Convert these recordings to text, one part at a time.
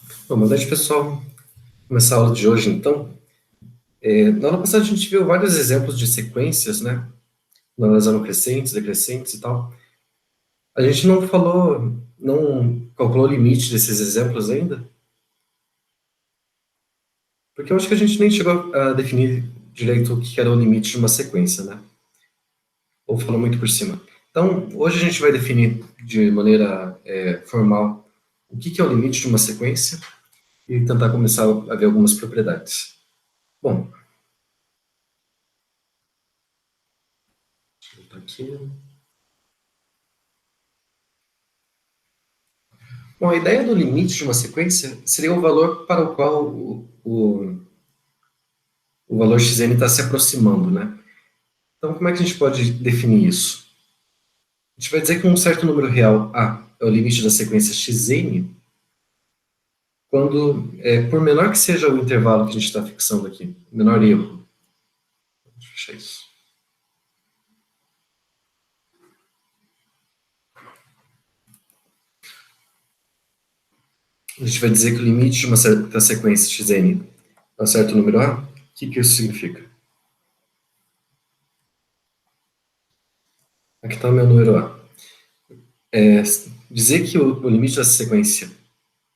Bom, boa noite, pessoal. Começar a aula de hoje, então. Na aula passada a gente viu vários exemplos de sequências, né? Elas eram crescentes, decrescentes e tal. A gente não falou, não calculou o limite desses exemplos ainda, porque eu acho que a gente nem chegou a definir direito o que era o limite de uma sequência, né? Ou falou muito por cima. Então, hoje a gente vai definir de maneira formal o que é o limite de uma sequência e tentar começar a ver algumas propriedades. Bom, deixa eu voltar aqui. Bom, a ideia do limite de uma sequência seria o valor para o qual o valor xn está se aproximando, né? Então, como é que a gente pode definir isso? A gente vai dizer que um certo número real A é o limite da sequência xn quando, por menor que seja o intervalo que a gente está fixando aqui, menor erro. Deixa eu fechar isso. A gente vai dizer que o limite de uma certa sequência xn é um certo número A. O que isso significa? Aqui está o meu número A. Dizer que o limite dessa sequência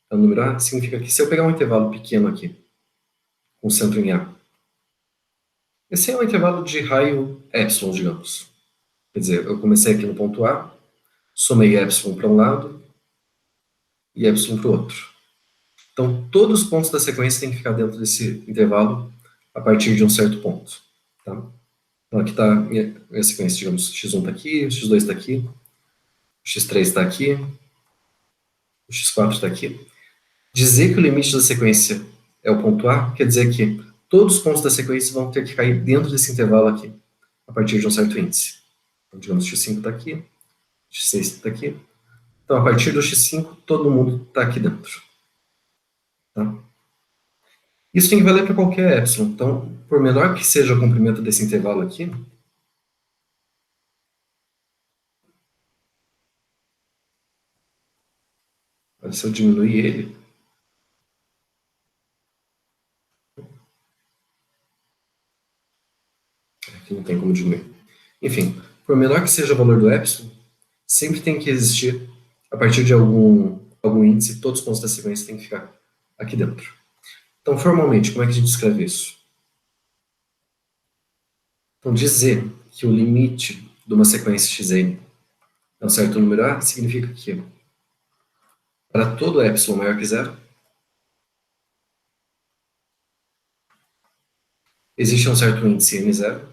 é um número A significa que se eu pegar um intervalo pequeno aqui, com centro em A, esse é um intervalo de raio epsilon, digamos. Quer dizer, eu comecei aqui no ponto A, somei epsilon para um lado e epsilon para o outro. Então, todos os pontos da sequência têm que ficar dentro desse intervalo a partir de um certo ponto. Tá? Então, aqui está a minha sequência, digamos, x1 está aqui, x2 está aqui, o x3 está aqui, o x4 está aqui. Dizer que o limite da sequência é o ponto A quer dizer que todos os pontos da sequência vão ter que cair dentro desse intervalo aqui, a partir de um certo índice. Então, digamos, x5 está aqui, x6 está aqui. Então, a partir do x5, todo mundo está aqui dentro. Tá? Isso tem que valer para qualquer epsilon. Então, por menor que seja o comprimento desse intervalo aqui, se eu diminuir ele, aqui não tem como diminuir. Enfim, por menor que seja o valor do epsilon, sempre tem que existir, a partir de algum índice, todos os pontos da sequência têm que ficar aqui dentro. Então, formalmente, como é que a gente escreve isso? Então, dizer que o limite de uma sequência xn é um certo número A significa que, para todo epsilon maior que zero, existe um certo índice n0,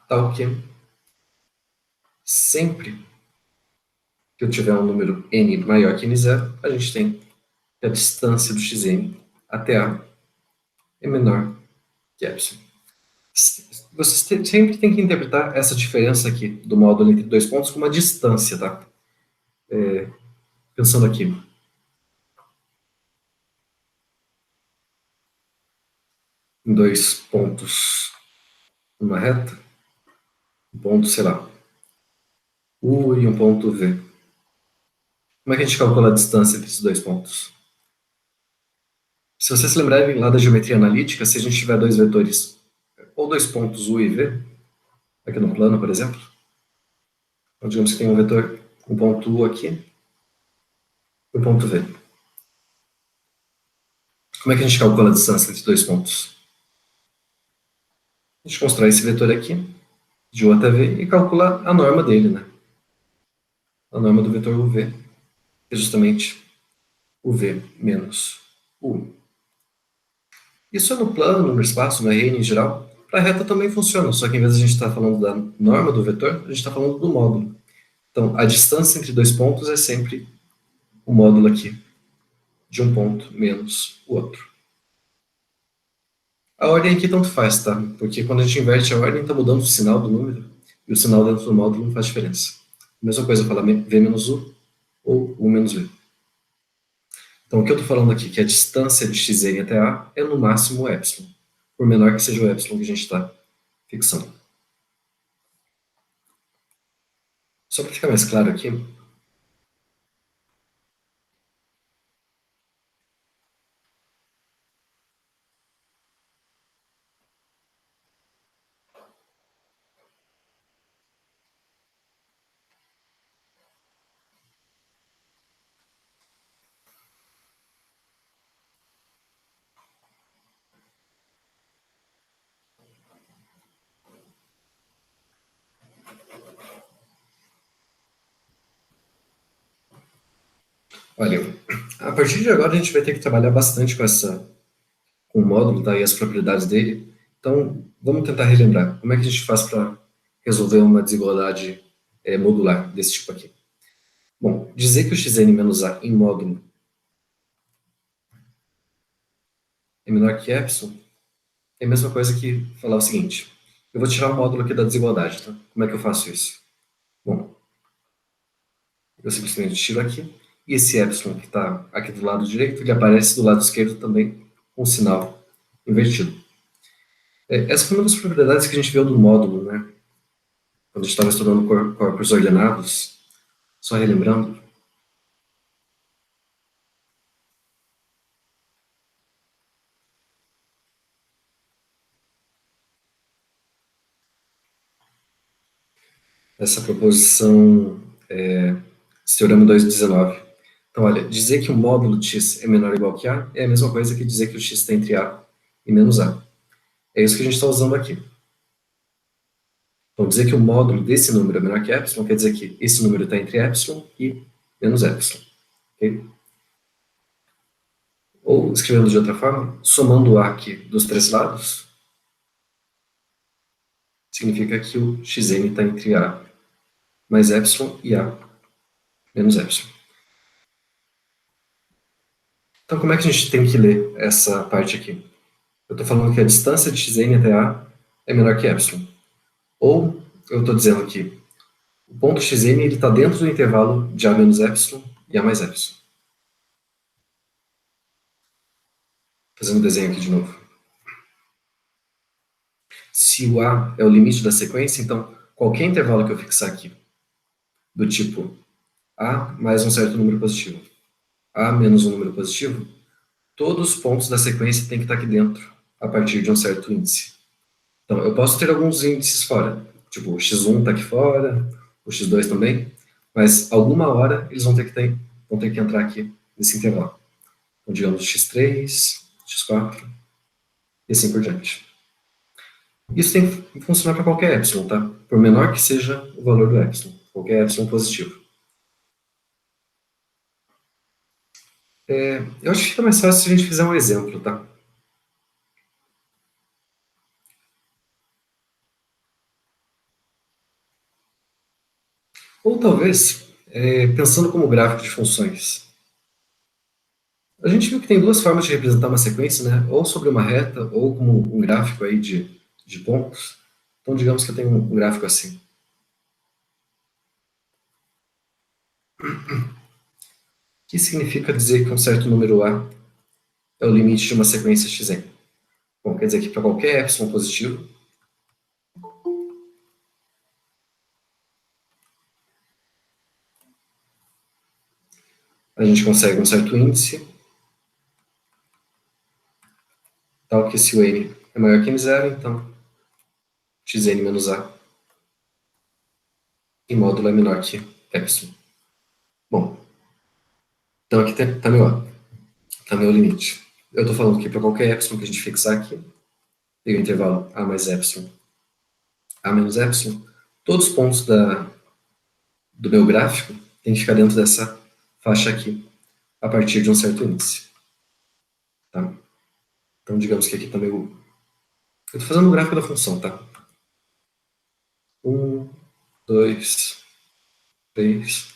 tal que sempre que eu tiver um número n maior que n0, a gente tem que a distância do xn até A é menor que epsilon. Você sempre tem que interpretar essa diferença aqui do módulo entre dois pontos como uma distância, tá? Pensando aqui. Em dois pontos numa reta, um ponto, sei lá, U e um ponto V. Como é que a gente calcula a distância entre esses dois pontos? Se vocês se lembrarem lá da geometria analítica, se a gente tiver dois vetores, ou dois pontos U e V, aqui no plano, por exemplo, então, digamos que tem um vetor, um ponto U aqui, e um ponto V. Como é que a gente calcula a distância entre dois pontos? A gente constrói esse vetor aqui, de U até V, e calcula a norma dele, né? A norma do vetor UV, que é justamente UV menos U. Isso é no plano, no espaço, no RN em geral. Para a reta também funciona, só que em vez de a gente estar falando da norma do vetor, a gente está falando do módulo. Então, a distância entre dois pontos é sempre o módulo aqui, de um ponto menos o outro. A ordem aqui tanto faz, tá? Porque quando a gente inverte a ordem, está mudando o sinal do número, e o sinal dentro do módulo não faz diferença. Mesma coisa falar V menos U ou U menos V. Então, o que eu estou falando aqui, que a distância de xn até A é no máximo epsilon, por menor que seja o epsilon que a gente está fixando. Só para ficar mais claro aqui, olha, a partir de agora a gente vai ter que trabalhar bastante com o módulo, tá, e as propriedades dele. Então, vamos tentar relembrar. Como é que a gente faz para resolver uma desigualdade modular desse tipo aqui? Bom, dizer que o xn menos a em módulo é menor que epsilon é a mesma coisa que falar o seguinte: eu vou tirar o módulo aqui da desigualdade, tá? Como é que eu faço isso? Bom, eu simplesmente tiro aqui, e esse epsilon que está aqui do lado direito, ele aparece do lado esquerdo também com um sinal invertido. Essa foi uma das propriedades que a gente viu do módulo, né? Quando a gente estava estudando corpos ordenados, só relembrando, essa proposição, esse teorema 219. Então, olha, dizer que o módulo de x é menor ou igual que a é a mesma coisa que dizer que o x está entre a e menos a. É isso que a gente está usando aqui. Então, dizer que o módulo desse número é menor que epsilon quer dizer que esse número está entre epsilon e menos epsilon. Okay? Ou, escrevendo de outra forma, somando o a aqui dos três lados, significa que o xn está entre a mais epsilon e a menos epsilon. Então, como é que a gente tem que ler essa parte aqui? Eu estou falando que a distância de xn até a é menor que epsilon. Ou eu estou dizendo que o ponto xn está dentro do intervalo de a menos epsilon e a mais epsilon. Fazendo o desenho aqui de novo. Se o a é o limite da sequência, então qualquer intervalo que eu fixar aqui, do tipo a mais um certo número positivo, a menos um número positivo, todos os pontos da sequência têm que estar aqui dentro, a partir de um certo índice. Então, eu posso ter alguns índices fora, tipo o x1 está aqui fora, o x2 também, mas alguma hora eles vão ter que entrar aqui nesse intervalo. Então, digamos x3, x4 e assim por diante. Isso tem que funcionar para qualquer epsilon, tá? Por menor que seja o valor do epsilon, qualquer epsilon positivo. Eu acho que fica mais fácil se a gente fizer um exemplo, tá? Ou talvez, pensando como gráfico de funções. A gente viu que tem duas formas de representar uma sequência, né? Ou sobre uma reta, ou como um gráfico aí de pontos. Então, digamos que eu tenho um gráfico assim. O que significa dizer que um certo número A é o limite de uma sequência Xn? Bom, quer dizer que para qualquer epsilon positivo, a gente consegue um certo índice, tal que se o n é maior que n0, então Xn menos A em módulo é menor que epsilon. Bom, então aqui está meu limite. Eu estou falando que para qualquer epsilon que a gente fixar aqui, tem o intervalo A mais epsilon, A menos epsilon, todos os pontos do meu gráfico têm que ficar dentro dessa faixa aqui, a partir de um certo índice. Tá? Então, digamos que aqui está meu. Eu estou fazendo o gráfico da função, tá? 1, 2, 3,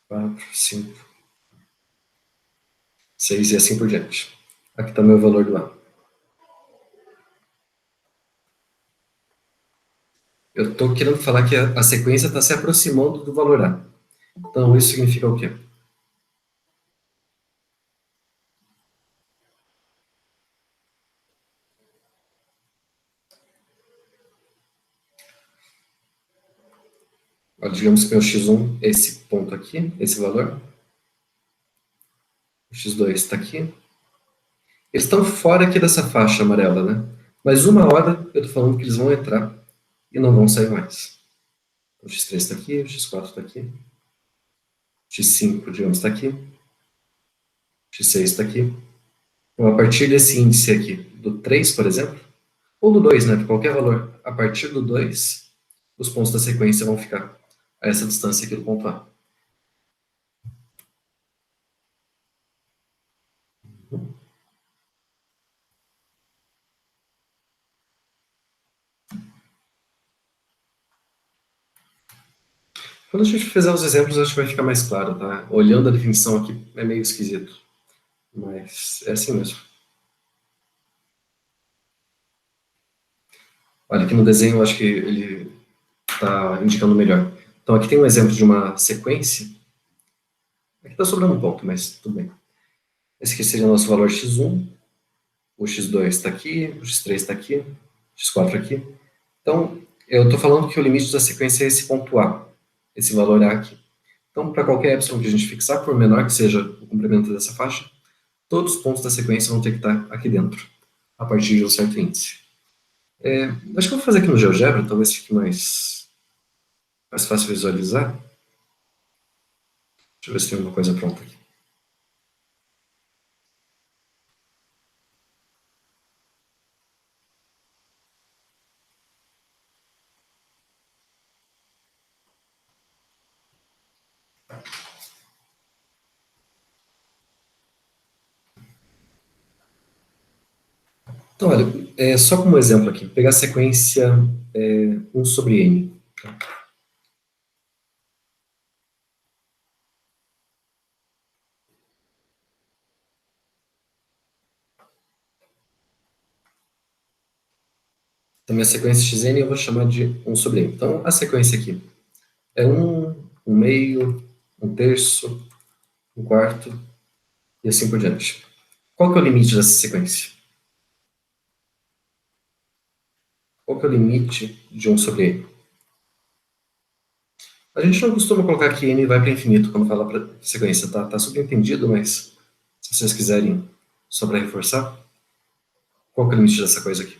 4, 5, 6 e assim por diante. Aqui está meu valor do A. Eu estou querendo falar que a sequência está se aproximando do valor A. Então, isso significa o quê? Olha, digamos que meu x1 é esse ponto aqui, esse valor. O x2 está aqui. Eles estão fora aqui dessa faixa amarela, né? Mas uma hora eu estou falando que eles vão entrar e não vão sair mais. O x3 está aqui, o x4 está aqui. O x5, digamos, está aqui. O x6 está aqui. Então, a partir desse índice aqui, do 3, por exemplo, ou do 2, né? De qualquer valor, a partir do 2, os pontos da sequência vão ficar a essa distância aqui do ponto A. Quando a gente fizer os exemplos, acho que vai ficar mais claro, tá? Olhando a definição aqui, é meio esquisito. Mas é assim mesmo. Olha, aqui no desenho eu acho que ele está indicando melhor. Então aqui tem um exemplo de uma sequência. Aqui está sobrando um ponto, mas tudo bem. Esse aqui seria o nosso valor x1, o x2 está aqui, o x3 está aqui, o x4 aqui. Então, eu estou falando que o limite da sequência é esse ponto A, esse valor A aqui. Então, para qualquer epsilon que a gente fixar, por menor que seja o comprimento dessa faixa, todos os pontos da sequência vão ter que estar aqui dentro, a partir de um certo índice. Acho que eu vou fazer aqui no GeoGebra, talvez fique mais fácil visualizar. Deixa eu ver se tem alguma coisa pronta aqui. Então, olha, só como exemplo aqui, pegar a sequência 1 sobre n. Tá? Então, minha sequência xn eu vou chamar de 1 sobre n. Então, a sequência aqui é 1 meio, 1/3, 1/4 e assim por diante. Qual que é o limite dessa sequência? Qual que é o limite de 1 sobre n? A gente não costuma colocar que n vai para infinito quando fala para sequência, tá? Tá subentendido, mas se vocês quiserem, só para reforçar, qual que é o limite dessa coisa aqui?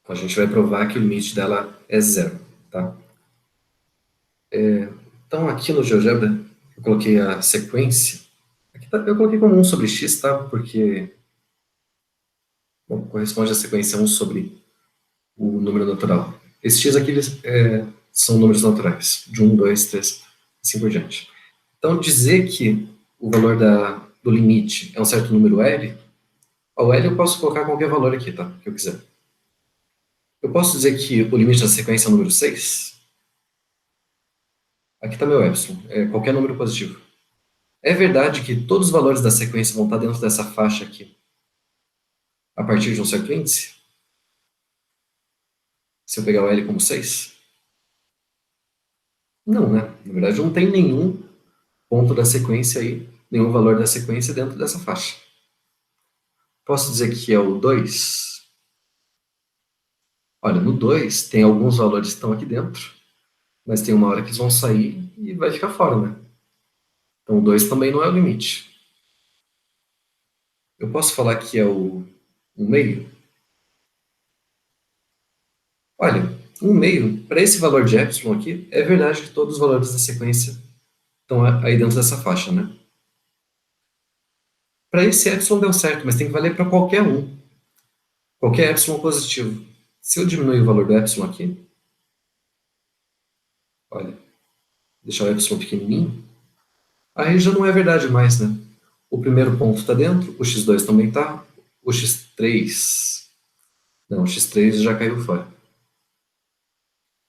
A gente vai provar que o limite dela é zero, tá? Então, aqui no GeoGebra, eu coloquei a sequência. Aqui tá, eu coloquei como 1 sobre x, tá? Porque bom, corresponde à sequência 1 sobre o número natural. Esses x aqui eles, são números naturais, de 1, 2, 3, assim por diante. Então, dizer que o valor do limite é um certo número L, ao L eu posso colocar qualquer valor aqui, tá? Que eu quiser. Eu posso dizer que o limite da sequência é o número 6? Aqui está meu epsilon, é qualquer número positivo. É verdade que todos os valores da sequência vão estar dentro dessa faixa aqui, a partir de um certo índice? Se eu pegar o L como 6? Não, né? Na verdade, não tem nenhum ponto da sequência aí, nenhum valor da sequência dentro dessa faixa. Posso dizer que é o 2? Olha, no 2 tem alguns valores que estão aqui dentro, mas tem uma hora que eles vão sair e vai ficar fora, né? Então o 2 também não é o limite. Eu posso falar que é o meio? Olha, um meio, para esse valor de epsilon aqui, é verdade que todos os valores da sequência estão aí dentro dessa faixa, né? Para esse epsilon deu certo, mas tem que valer para qualquer um. Qualquer epsilon positivo. Se eu diminuir o valor do epsilon aqui, olha, deixar o epsilon pequenininho, aí já não é verdade mais, né? O primeiro ponto está dentro, o x2 também está, o x3... Não, o x3 já caiu fora.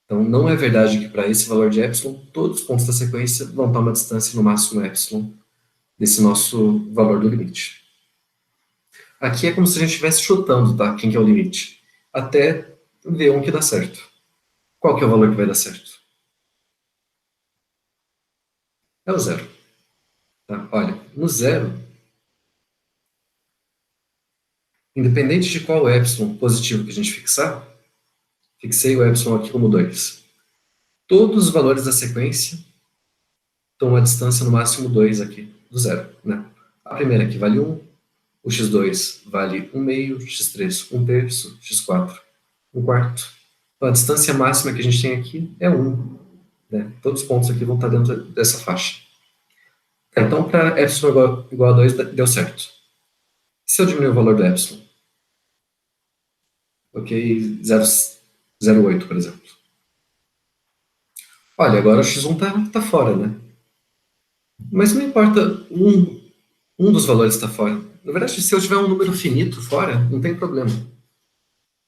Então, não é verdade que para esse valor de epsilon, todos os pontos da sequência vão estar uma distância no máximo epsilon desse nosso valor do limite. Aqui é como se a gente estivesse chutando, tá? Quem que é o limite. Até ver um que dá certo. Qual que é o valor que vai dar certo? É o zero. Tá? Olha, no zero, Independente de qual epsilon positivo que a gente fixar, fixei o epsilon aqui como 2. Todos os valores da sequência estão a distância no máximo 2 aqui do zero, né? A primeira aqui vale 1, o x2 vale 1 meio, x3 1 terço, x4 1 quarto. Então, a distância máxima que a gente tem aqui é 1. Né? Todos os pontos aqui vão estar dentro dessa faixa. Então, para epsilon igual a 2, deu certo. Se eu diminuir o valor do epsilon, ok, 0,08, por exemplo. Olha, agora o x1 tá fora, né? Mas não importa, um dos valores está fora. Na verdade, se eu tiver um número finito fora, não tem problema.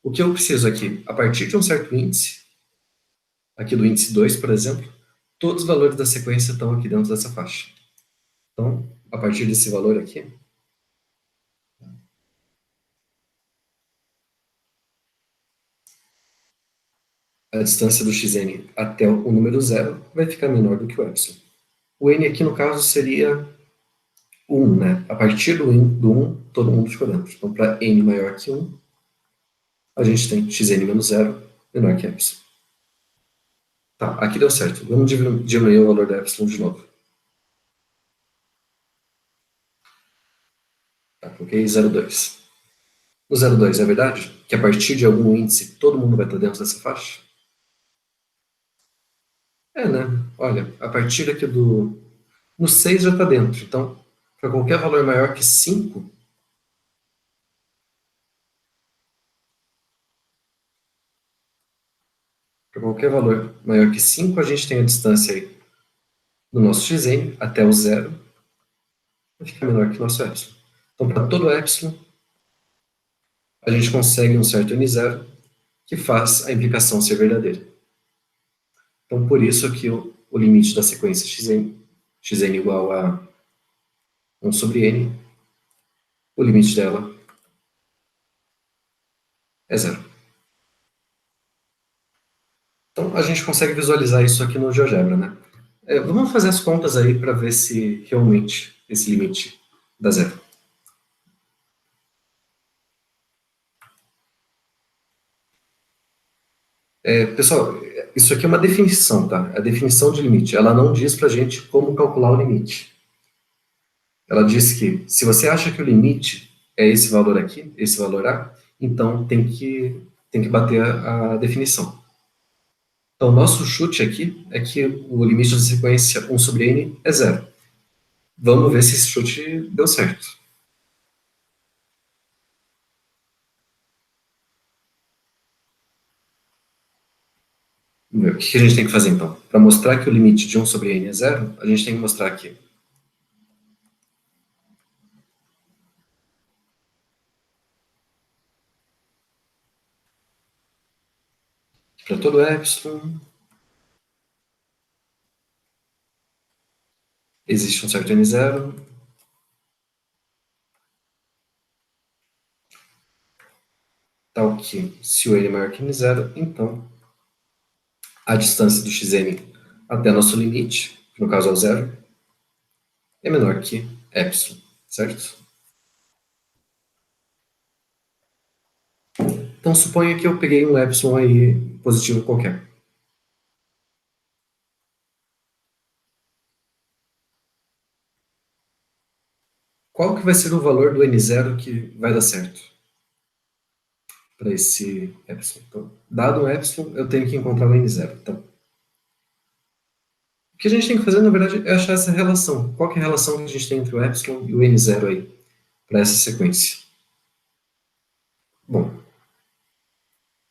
O que eu preciso aqui, a partir de um certo índice, aqui do índice 2, por exemplo, todos os valores da sequência estão aqui dentro dessa faixa. Então, a partir desse valor aqui, a distância do xn até o número zero vai ficar menor do que o epsilon. O n aqui, no caso, seria 1, né? A partir do 1, todo mundo ficou dentro. Então, para n maior que 1, a gente tem xn menos 0 menor que epsilon. Tá, aqui deu certo. Vamos diminuir o valor da epsilon de novo. Tá, coloquei 0,2. No 0,2 é verdade que a partir de algum índice todo mundo vai estar dentro dessa faixa? É, né? Olha, a partir aqui do... No 6 já está dentro. Então, para qualquer valor maior que 5, para qualquer valor maior que 5, a gente tem a distância aí do nosso xn até o zero, vai ficar menor que o nosso epsilon. Então, para todo epsilon, a gente consegue um certo n0 que faz a implicação ser verdadeira. Então, por isso aqui o limite da sequência xn igual a 1 sobre n, o limite dela é zero. Então, a gente consegue visualizar isso aqui no GeoGebra, né? Vamos fazer as contas aí para ver se realmente esse limite dá zero. Pessoal, isso aqui é uma definição, tá? A definição de limite. Ela não diz para a gente como calcular o limite. Ela diz que se você acha que o limite é esse valor aqui, esse valor A, então tem que bater a definição. Então, nosso chute aqui é que o limite da sequência 1 sobre n é zero. Vamos ver se esse chute deu certo. O que a gente tem que fazer, então? Para mostrar que o limite de 1 sobre n é zero, a gente tem que mostrar aqui. Para todo epsilon, existe um certo n0, tal que, se o n é maior que n0, então a distância do xn até nosso limite, que no caso é o zero, é menor que epsilon, certo? Então suponha que eu peguei um epsilon aí positivo qualquer. Qual que vai ser o valor do n0 que vai dar certo para esse epsilon? Então, dado um epsilon, eu tenho que encontrar o n0. Então, o que a gente tem que fazer, na verdade, é achar essa relação. Qual que é a relação que a gente tem entre o epsilon e o n0 aí, para essa sequência? Bom,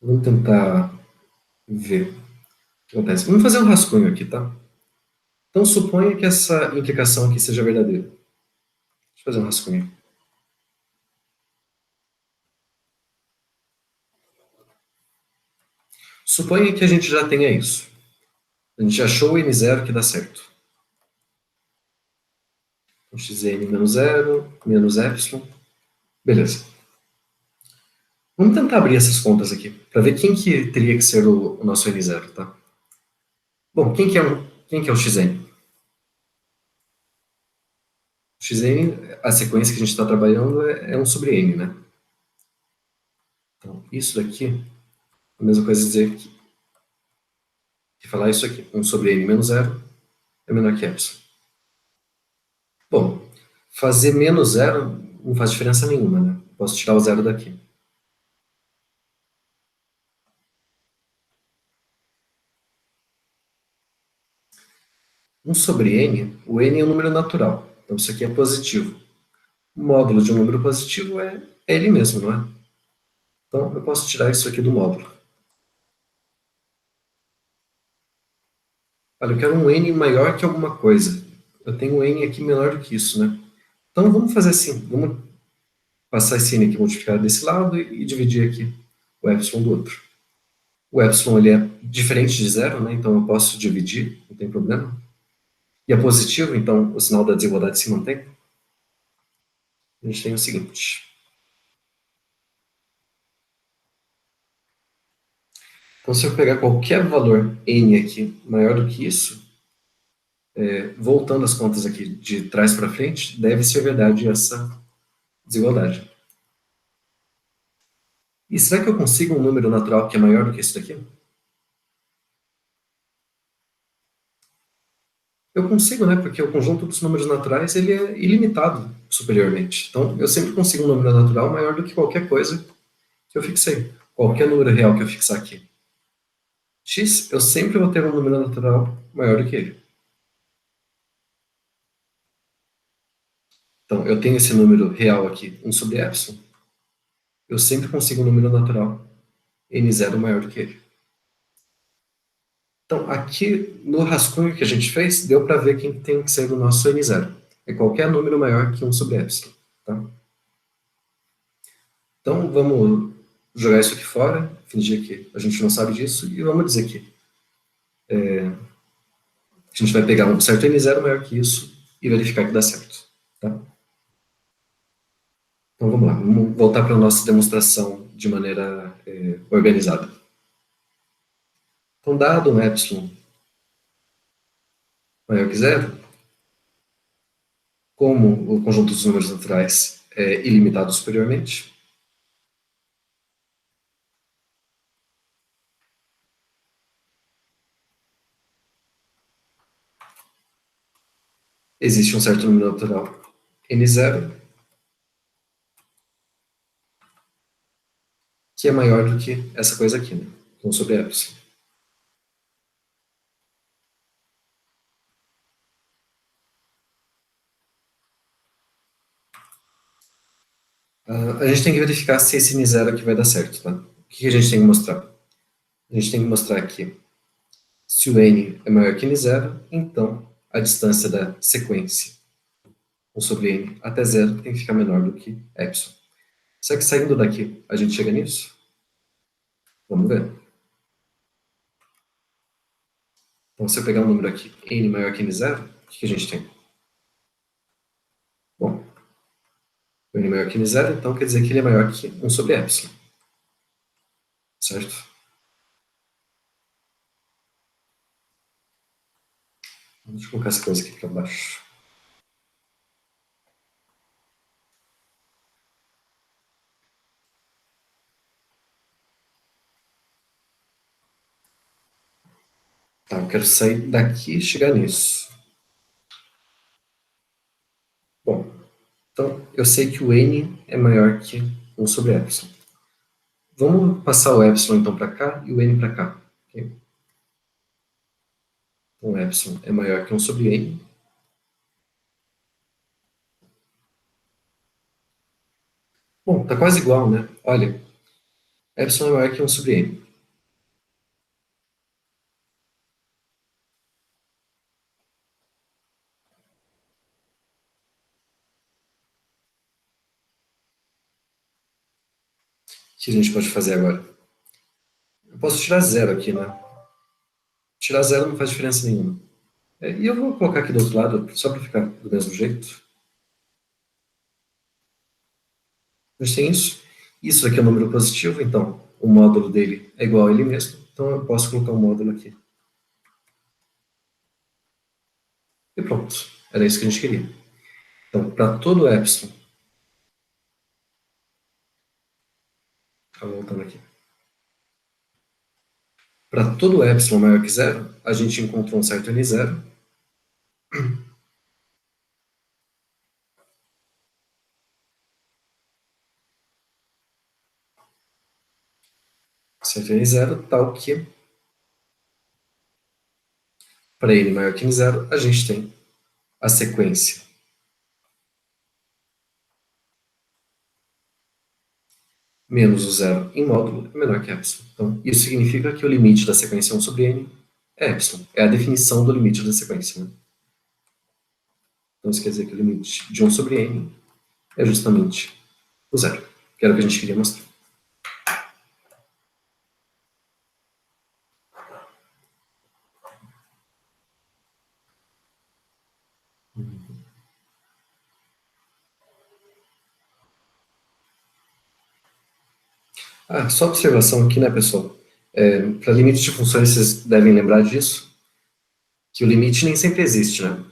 vamos tentar ver o que acontece. Vamos fazer um rascunho aqui, tá? Então, suponha que essa implicação aqui seja verdadeira. Deixa eu fazer um rascunho. Suponha que a gente já tenha isso. A gente achou o n0 que dá certo. Então, xn menos 0, menos epsilon. Beleza. Vamos tentar abrir essas contas aqui, para ver quem que teria que ser o nosso n0, tá? Bom, quem que é o xn? O xn, a sequência que a gente está trabalhando é 1 sobre n, né? Então, isso daqui é a mesma coisa dizer que falar isso aqui. 1 sobre n menos zero é menor que epsilon. Bom, fazer menos zero não faz diferença nenhuma, né? Posso tirar o zero daqui. Um sobre n, o n é um número natural, então isso aqui é positivo. O módulo de um número positivo é ele mesmo, não é? Então eu posso tirar isso aqui do módulo. Olha, eu quero um n maior que alguma coisa. Eu tenho um n aqui menor do que isso, né? Então vamos fazer assim, vamos passar esse n aqui multiplicado desse lado e dividir aqui o epsilon do outro. O epsilon ele é diferente de zero, né? Então eu posso dividir, não tem problema. E é positivo, então o sinal da desigualdade se mantém. A gente tem o seguinte. Então se eu pegar qualquer valor n aqui maior do que isso, voltando as contas aqui de trás para frente, deve ser verdade essa desigualdade. E será que eu consigo um número natural que é maior do que esse daqui? Eu consigo, né? Porque o conjunto dos números naturais ele é ilimitado superiormente. Então, eu sempre consigo um número natural maior do que qualquer coisa que eu fixei. Qualquer número real que eu fixar aqui. X, eu sempre vou ter um número natural maior do que ele. Então, eu tenho esse número real aqui, 1 sobre epsilon. Eu sempre consigo um número natural n0 maior do que ele. Então, aqui no rascunho que a gente fez, deu para ver quem tem que ser o nosso n0. É qualquer número maior que 1 sobre epsilon. Tá? Então, vamos jogar isso aqui fora, fingir que a gente não sabe disso, e vamos dizer que a gente vai pegar um certo n0 maior que isso e verificar que dá certo. Tá? Então, vamos lá. Vamos voltar para a nossa demonstração de maneira organizada. Então, dado um epsilon maior que zero, como o conjunto dos números naturais é ilimitado superiormente, existe um certo número natural n0 que é maior do que essa coisa aqui, né? 1 sobre epsilon. A gente tem que verificar se esse n0 aqui vai dar certo, tá? O que a gente tem que mostrar? A gente tem que mostrar que se o n é maior que n0, então a distância da sequência 1 sobre n até zero tem que ficar menor do que epsilon. Será que saindo daqui a gente chega nisso? Vamos ver. Então, se eu pegar um número aqui, n maior que n0, o que a gente tem? Bom, o n maior que n0, então quer dizer que ele é maior que 1 sobre epsilon. Certo? Deixa eu colocar essa coisa aqui para baixo. Tá, eu quero sair daqui e chegar nisso. Bom, então eu sei que o n é maior que 1 sobre epsilon. Vamos passar o epsilon então para cá e o n para cá. Okay? Então, o epsilon é maior que 1 sobre n. Bom, tá quase igual, né? Olha, epsilon é maior que 1 sobre n. O que a gente pode fazer agora? Eu posso tirar zero aqui, né? Tirar zero não faz diferença nenhuma. E eu vou colocar aqui do outro lado, só para ficar do mesmo jeito. A gente tem isso. Isso aqui é um número positivo, então o módulo dele é igual a ele mesmo. Então eu posso colocar um módulo aqui. E pronto. Era isso que a gente queria. Então, para todo epsilon Tá voltando aqui. Para todo epsilon maior que zero, a gente encontrou um certo n zero. Certo n zero, tal que para n maior que n zero, a gente tem a sequência menos o zero em módulo é menor que epsilon. Então, isso significa que o limite da sequência 1 sobre n é epsilon. É a definição do limite da sequência. Né? Então, isso quer dizer que o limite de 1 sobre n é justamente o zero, que era o que a gente queria mostrar. Só observação aqui, né, pessoal? Para limite de funções, vocês devem lembrar disso, que o limite nem sempre existe, né?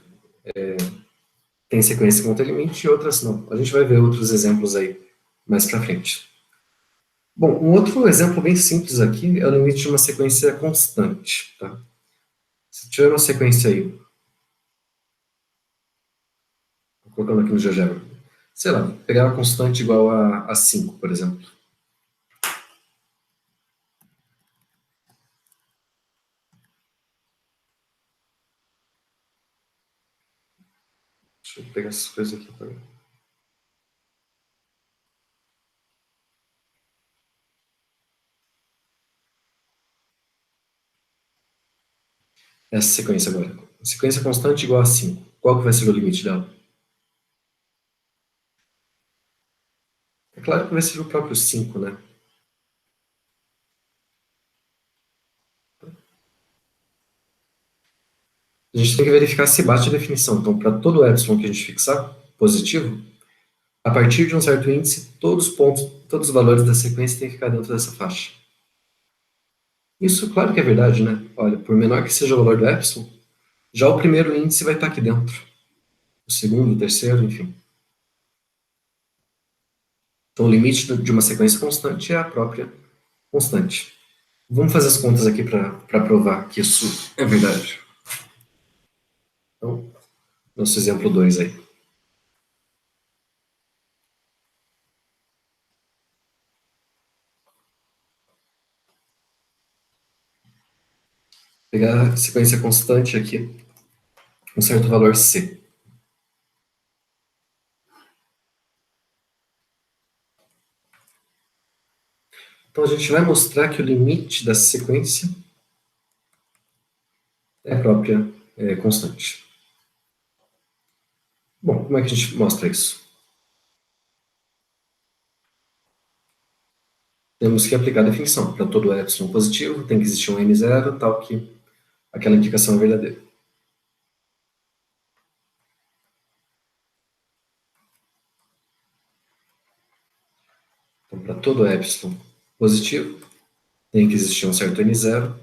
Tem sequência que vão ter limite e outras não. A gente vai ver outros exemplos aí mais para frente. Bom, um outro exemplo bem simples aqui é o limite de uma sequência constante. Tá? Se tiver uma sequência aí, vou colocando aqui no GeoGebra, sei lá, pegar uma constante igual a 5, por exemplo. Deixa eu pegar essas coisas aqui para essa sequência agora. Sequência constante igual a 5. Qual que vai ser o limite dela? É claro que vai ser o próprio 5, né? A gente tem que verificar se bate a definição. Então, para todo epsilon que a gente fixar, positivo, a partir de um certo índice, todos os pontos, todos os valores da sequência têm que ficar dentro dessa faixa. Isso, claro que é verdade, né? Olha, por menor que seja o valor do epsilon, já o primeiro índice vai estar aqui dentro. O segundo, o terceiro, enfim. Então, o limite de uma sequência constante é a própria constante. Vamos fazer as contas aqui para provar que isso é verdade. Então, nosso exemplo 2 aí. Pegar a sequência constante aqui, um certo valor C. Então, a gente vai mostrar que o limite da sequência é a própria constante. Bom, como é que a gente mostra isso? Temos que aplicar a definição. Para todo epsilon positivo, tem que existir um n zero, tal que aquela indicação é verdadeira. Então, para todo epsilon positivo, tem que existir um certo n zero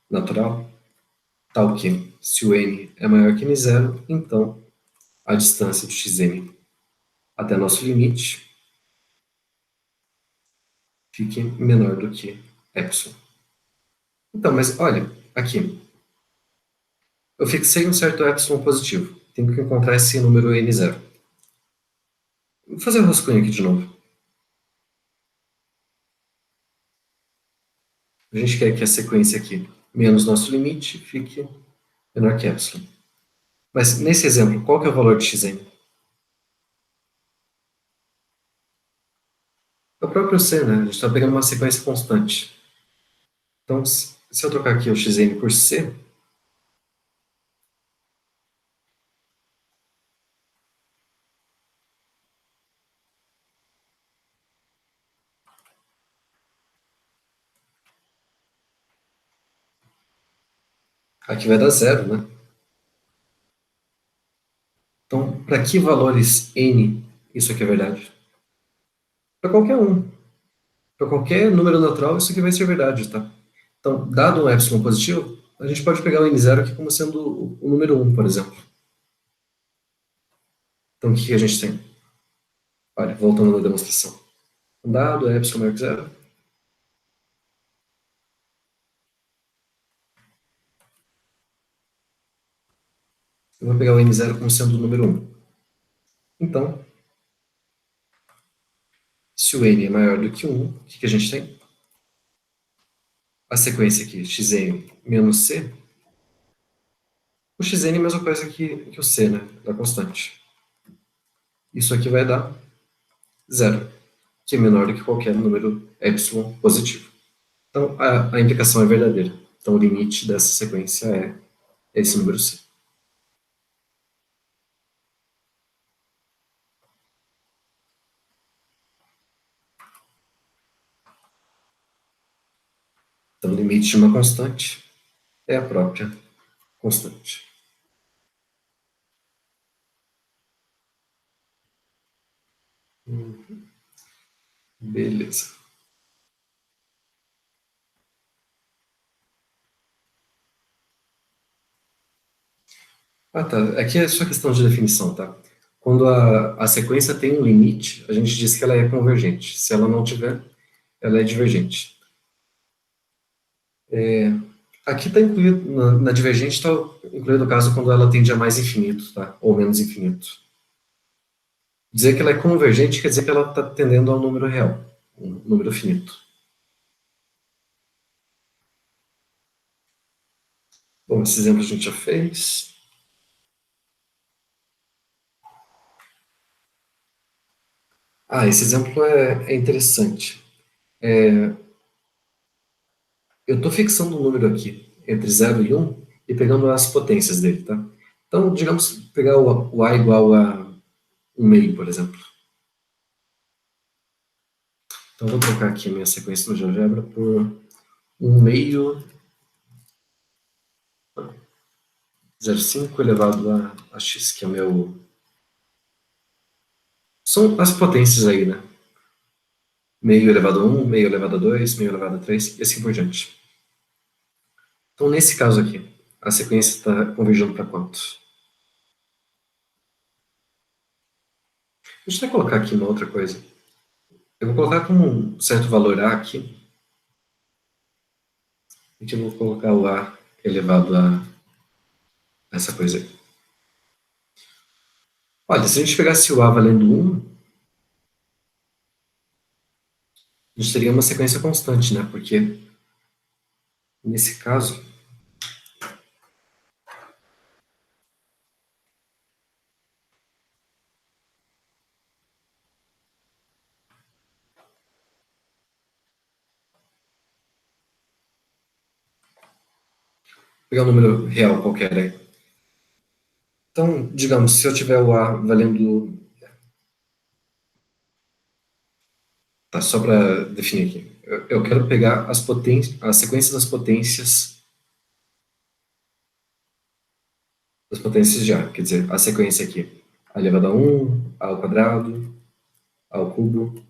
natural, tal que, se o n é maior que n zero, então a distância de xn até nosso limite fique menor do que epsilon. Então, mas olha, aqui, eu fixei um certo epsilon positivo. Tenho que encontrar esse número n zero. Vou fazer o rascunho aqui de novo. A gente quer que a sequência aqui, menos nosso limite, fique menor que epsilon. Mas nesse exemplo, qual que é o valor de xn? É o próprio c, né? A gente está pegando uma sequência constante. Então, se eu trocar aqui o xn por c, aqui vai dar zero, né? Então, para que valores n isso aqui é verdade? Para qualquer um. Para qualquer número natural, isso aqui vai ser verdade, tá? Então, dado um epsilon positivo, a gente pode pegar o n zero aqui como sendo o número 1, por exemplo. Então, o que a gente tem? Olha, voltando na demonstração. Dado epsilon maior que zero, Eu vou pegar o n0 como sendo o número 1. Então, se o n é maior do que 1, o que a gente tem? A sequência aqui, xn menos c. O xn é a mesma coisa que o c, né? Da constante. Isso aqui vai dar 0, que é menor do que qualquer número epsilon positivo. Então, a implicação é verdadeira. Então, o limite dessa sequência é esse número c. Então, o limite de uma constante é a própria constante. Beleza. Ah, tá. Aqui é só questão de definição, tá? Quando a sequência tem um limite, a gente diz que ela é convergente. Se ela não tiver, ela é divergente. Aqui está incluído, na divergente está incluído o caso quando ela tende a mais infinito, tá? Ou menos infinito. Dizer que ela é convergente quer dizer que ela está tendendo ao número real, um número finito. Bom, esse exemplo a gente já fez. Ah, esse exemplo é interessante. Eu estou fixando um número aqui, entre 0 e 1, e pegando as potências dele, tá? Então, digamos, pegar o A igual a 1 meio, por exemplo. Então, vou trocar aqui a minha sequência no GeoGebra por 1 meio 0,5 elevado a x, que é o meu... São as potências aí, né? Meio elevado a 1, meio elevado a 2, meio elevado a 3, e assim por diante. Então, nesse caso aqui, a sequência está convergindo para quantos? Deixa eu colocar aqui uma outra coisa. Eu vou colocar como um certo valor A aqui, e que eu vou colocar o A elevado a essa coisa aí. Olha, se a gente pegasse o A valendo 1, a gente teria uma sequência constante, né? Porque, nesse caso, vou pegar um número real qualquer aí. Então, digamos, se eu tiver o A valendo... Tá, só para definir aqui. Eu quero pegar a sequência das potências de A. Quer dizer, a sequência aqui. A elevado a 1, A ao quadrado, A ao cubo,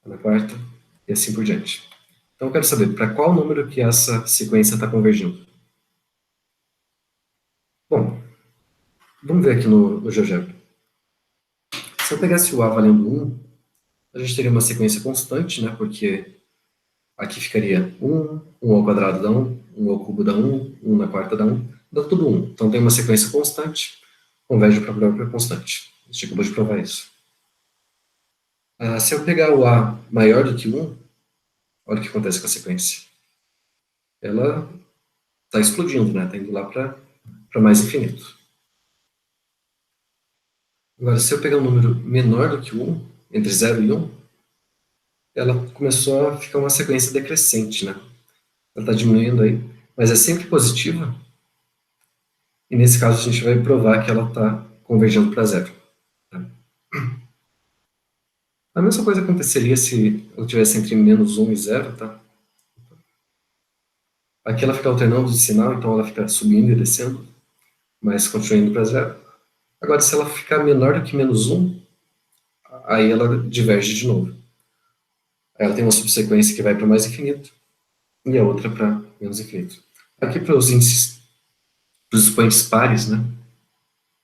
A na quarta, e assim por diante. Então, eu quero saber para qual número que essa sequência está convergindo. Bom, vamos ver aqui no GeoGebra. Se eu pegasse o A valendo 1, a gente teria uma sequência constante, né? Porque aqui ficaria 1, 1 ao quadrado dá 1, 1 ao cubo dá 1, 1 na quarta dá 1, dá tudo 1. Então tem uma sequência constante, converge para a própria constante. A gente acabou de provar isso. Se eu pegar o A maior do que 1, olha o que acontece com a sequência. Ela está explodindo, né? Está indo lá para mais infinito. Agora, se eu pegar um número menor do que 1, entre 0 e 1, ela começou a ficar uma sequência decrescente, né? Ela está diminuindo aí, mas é sempre positiva, e nesse caso a gente vai provar que ela está convergindo para zero. Tá? A mesma coisa aconteceria se eu tivesse entre menos 1 e 0, tá? Aqui ela fica alternando de sinal, então ela fica subindo e descendo, mas continua indo para zero. Agora, se ela ficar menor do que menos 1, aí ela diverge de novo. Aí ela tem uma subsequência que vai para mais infinito e a outra para menos infinito. Aqui para os índices, para os expoentes pares, né?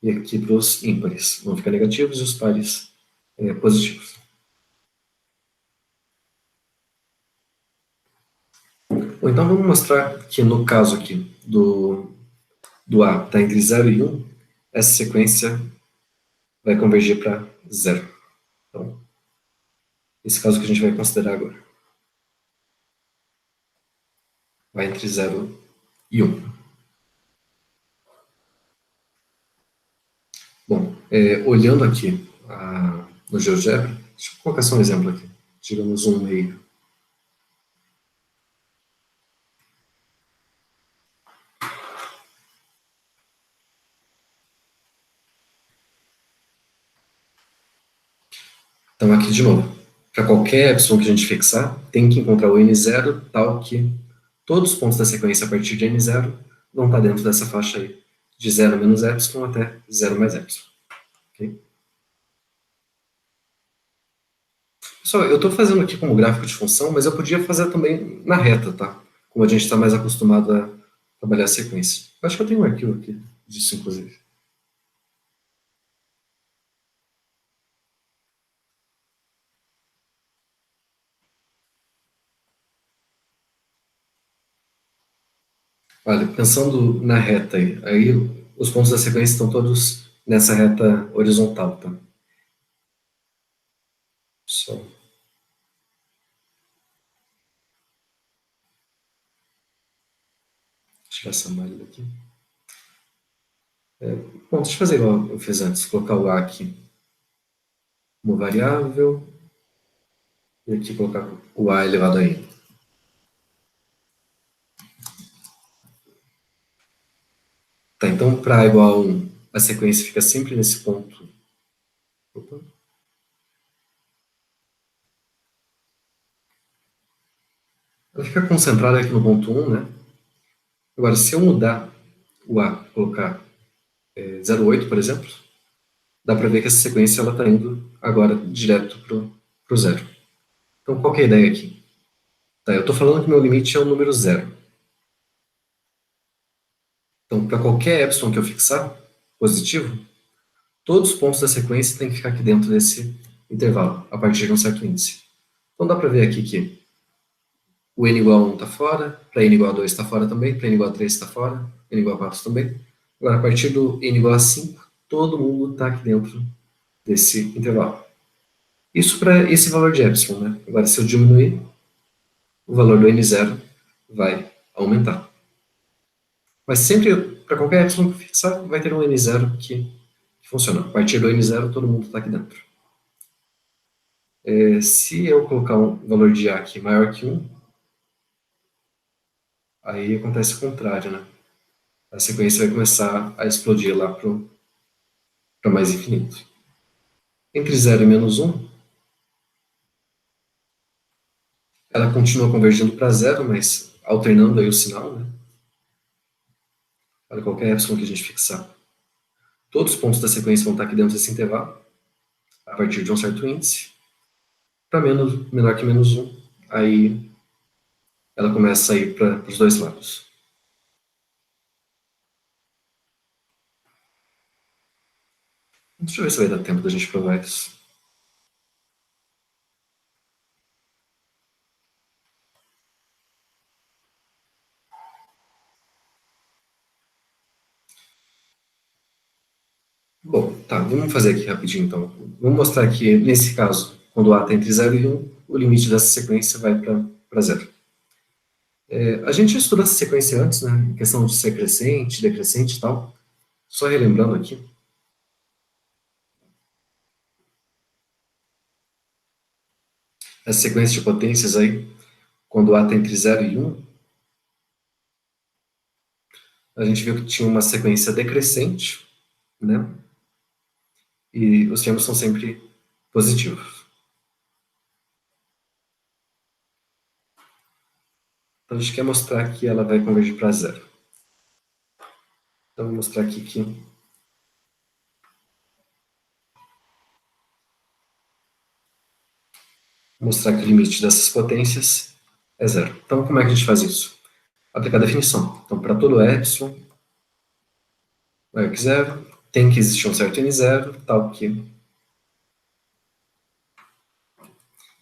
E aqui para os ímpares. Vão ficar negativos e os pares positivos. Bom, então vamos mostrar que no caso aqui do A está entre 0 e 1, essa sequência vai convergir para zero. Então, esse caso que a gente vai considerar agora. Vai entre 0 e 1. Bom, olhando aqui no GeoGebra, deixa eu colocar só um exemplo aqui. Digamos 1,5. Então, aqui de novo, para qualquer epsilon que a gente fixar, tem que encontrar o n0 tal que todos os pontos da sequência a partir de n0 vão estar dentro dessa faixa aí, de 0 menos epsilon até 0 mais epsilon. Okay? Pessoal, eu estou fazendo aqui como gráfico de função, mas eu podia fazer também na reta, tá? Como a gente está mais acostumado a trabalhar a sequência. Eu acho que eu tenho um arquivo aqui disso, inclusive. Olha, pensando na reta aí os pontos da sequência estão todos nessa reta horizontal, tá? Só tirar essa malha daqui. Bom, deixa eu fazer igual eu fiz antes, colocar o A aqui como variável e aqui colocar o A elevado a n. Tá, então para A igual a 1, a sequência fica sempre nesse ponto. Opa. Ela fica concentrada aqui no ponto 1, né? Agora, se eu mudar o A, colocar 0,8, por exemplo, dá para ver que essa sequência está indo agora direto para o zero. Então, qual que é a ideia aqui? Tá, eu estou falando que meu limite é o número zero. Então, para qualquer epsilon que eu fixar, positivo, todos os pontos da sequência têm que ficar aqui dentro desse intervalo, a partir de um certo índice. Então, dá para ver aqui que o n igual a 1 está fora, para n igual a 2 está fora também, para n igual a 3 está fora, n igual a 4 também. Agora, a partir do n igual a 5, todo mundo está aqui dentro desse intervalo. Isso para esse valor de epsilon, né? Agora, se eu diminuir, o valor do n0 vai aumentar. Mas sempre, para qualquer epsilon que fixar, vai ter um n0 que funciona. A partir do n0, todo mundo está aqui dentro. Se eu colocar um valor de a aqui maior que 1, aí acontece o contrário, né? A sequência vai começar a explodir lá para mais infinito. Entre 0 e menos 1, ela continua convergindo para zero, mas alternando aí o sinal, né? Para qualquer epsilon que a gente fixar. Todos os pontos da sequência vão estar aqui dentro desse intervalo, a partir de um certo índice. Para menor que menos 1, aí ela começa a ir para os dois lados. Deixa eu ver se vai dar tempo da gente provar isso. Bom, tá, vamos fazer aqui rapidinho então. Vamos mostrar que, nesse caso, quando o A está entre 0 e 1, o limite dessa sequência vai para zero. A gente estudou essa sequência antes, né? Questão de ser crescente, decrescente e tal. Só relembrando aqui. Essa sequência de potências aí, quando o A está entre 0 e 1, a gente viu que tinha uma sequência decrescente, né? E os termos são sempre positivos. Então a gente quer mostrar que ela vai convergir para zero. Então vou mostrar aqui que mostrar que o limite dessas potências é zero. Então como é que a gente faz isso? Aplicar a definição. Então para todo epsilon maior que zero, tem que existir um certo n0, tal que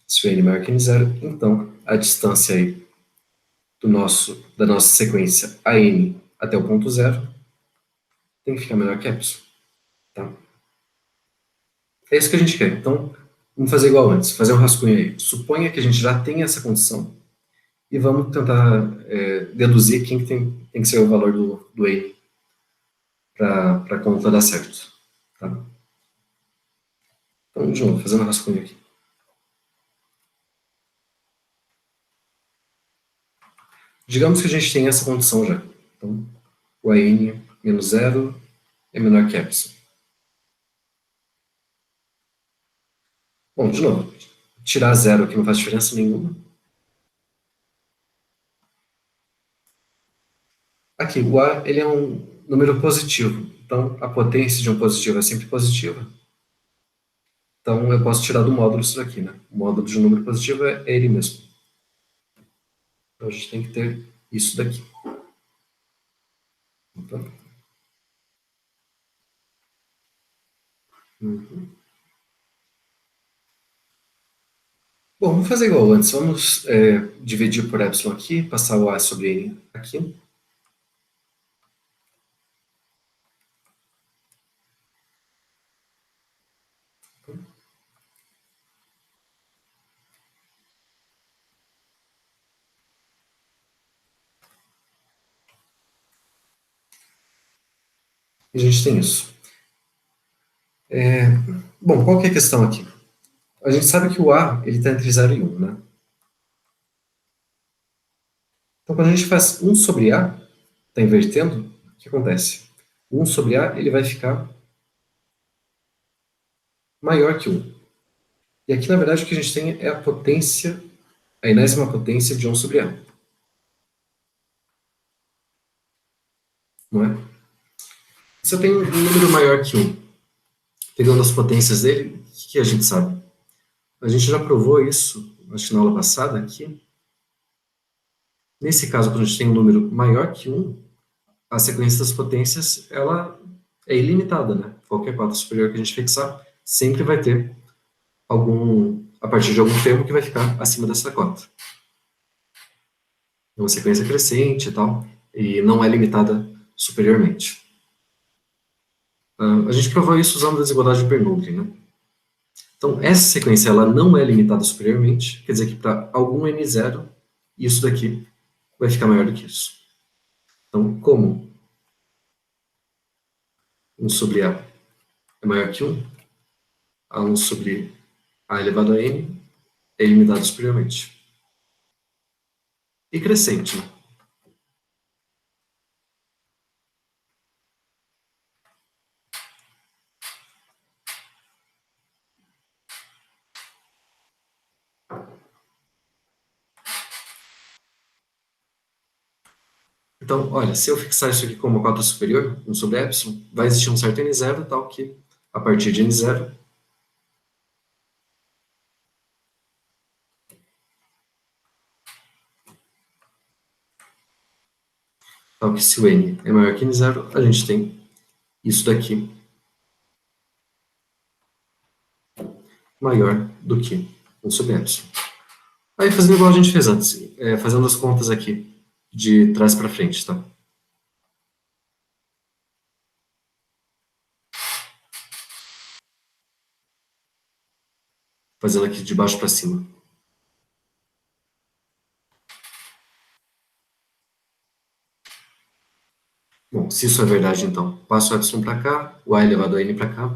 se o n maior que n0, então a distância aí da nossa sequência a n até o ponto zero tem que ficar menor que epsilon. Tá? É isso que a gente quer. Então, vamos fazer igual antes, fazer um rascunho aí. Suponha que a gente já tem essa condição e vamos tentar deduzir quem que tem que ser o valor do N para a conta dar certo. Tá? Então, de novo, fazendo um rascunho aqui. Digamos que a gente tem essa condição já. Então, o AN menos zero é menor que epsilon. Bom, de novo, tirar zero aqui não faz diferença nenhuma. Aqui, o A ele é um número positivo. Então, a potência de um positivo é sempre positiva. Então, eu posso tirar do módulo isso daqui, né? O módulo de um número positivo é ele mesmo. Então, a gente tem que ter isso daqui. Então, Bom, vamos fazer igual antes. Vamos dividir por epsilon aqui, passar o A sobre N aqui. E a gente tem isso. Bom, qual que é a questão aqui? A gente sabe que o A está entre 0 e 1, né? Então, quando a gente faz 1 sobre A, está invertendo, o que acontece? 1 sobre A ele vai ficar maior que 1. E aqui, na verdade, o que a gente tem é a potência, a enésima potência de 1 sobre A. Não é? Se eu tenho um número maior que 1, pegando as potências dele, o que a gente sabe? A gente já provou isso, acho que na aula passada, aqui. Nesse caso, quando a gente tem um número maior que 1, a sequência das potências ela é ilimitada, né? Qualquer cota superior que a gente fixar sempre vai ter a partir de algum termo que vai ficar acima dessa cota. É uma sequência crescente e tal, e não é limitada superiormente. A gente provou isso usando a desigualdade de Bernoulli, né? Então, essa sequência ela não é limitada superiormente, quer dizer que para algum n0, isso daqui vai ficar maior do que isso. Então, como 1 sobre A é maior que 1, A1 sobre A elevado a N é limitado superiormente. E crescente, né? Então, olha, se eu fixar isso aqui como cota superior, 1 sobre epsilon, vai existir um certo n0, tal que, a partir de n0, tal que se o n é maior que n0, a gente tem isso daqui maior do que 1 sobre epsilon. Aí, fazendo igual a gente fez antes, fazendo as contas aqui, de trás para frente, tá? Fazendo aqui de baixo para cima. Bom, se isso é verdade, então, passo o epsilon para cá, o a elevado a n para cá.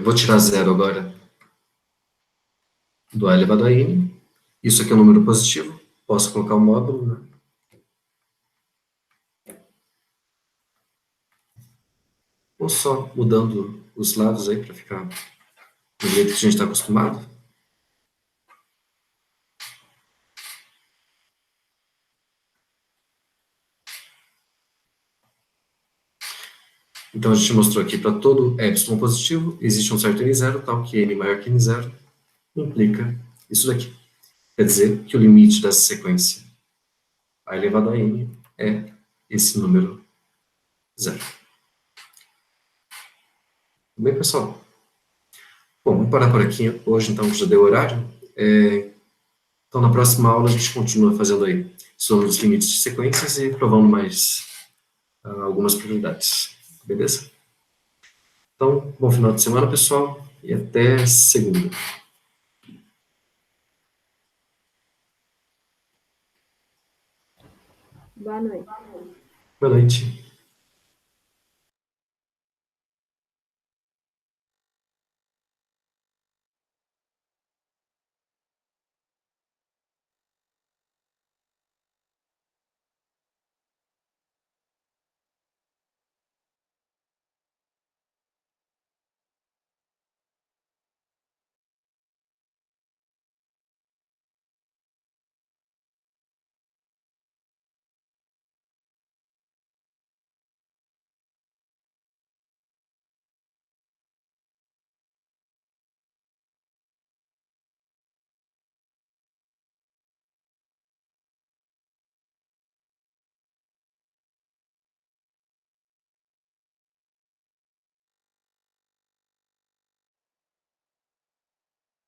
Vou tirar zero agora do a elevado a n. Isso aqui é um número positivo, posso colocar o módulo, né? Ou só mudando os lados aí para ficar do jeito que a gente está acostumado. Então a gente mostrou aqui para todo epsilon positivo, existe um certo n0, tal que n maior que n0 implica isso daqui. Quer dizer que o limite dessa sequência a elevado a n é esse número 0. Bem, pessoal? Bom, vamos parar por aqui hoje, então, que já deu horário. Então, na próxima aula, a gente continua fazendo aí sobre os limites de sequências e provando mais algumas probabilidades. Beleza? Então, bom final de semana, pessoal, e até segunda. Boa noite. Boa noite.